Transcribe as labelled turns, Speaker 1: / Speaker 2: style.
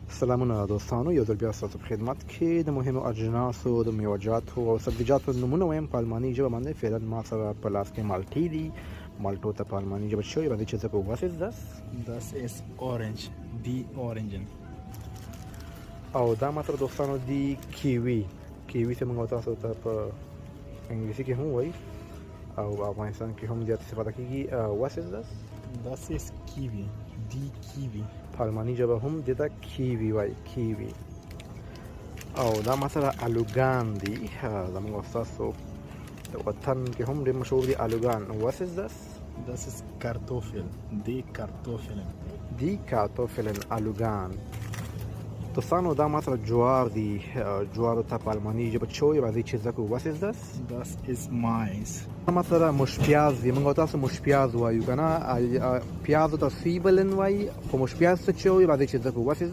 Speaker 1: سلامونه دوستانو یو ځل بیا ستاسو په خدمت کې د مهمو اجناسو د ميوجاتو او سبزيجاتو نومونه وایم په الماني ژبه باندې. فعلا ما سره په لاس کې مالټې دي. مالټو ته په الماني ژبه شوی باندې چې څه په what is this?
Speaker 2: Das ist orange, die Orangen.
Speaker 1: او دا ما سره دوستانو دی کیوي چې موږ تاسو ته په انګلیسي کې هم وایي او افغانستان کې هم زیات استفاده کیږي. what is this?
Speaker 2: Das ist Kiwi, die Kiwi.
Speaker 1: په الماني ژبه هم دې ته کیوي وایي کیوي. او دا مثلا الوګان دي زموږ ستاسو د وطن کې هم ډېر مشهور دي الوګان. what is this?
Speaker 2: Das ist Kartoffel, die Kartoffeln.
Speaker 1: Die Kartoffeln الوګان. دوستانو دا مثلا جوار دي. جوار ته په الماني ژبه چوي راځي چې زکو what is this?
Speaker 2: Das ist Mais.
Speaker 1: مثلا مش پیاز دي. موږ تاسو مش پیاز وایو کنه. پیاز ته سیبلن وایي خو مش پیاز څه چوي راځي چې زکو what is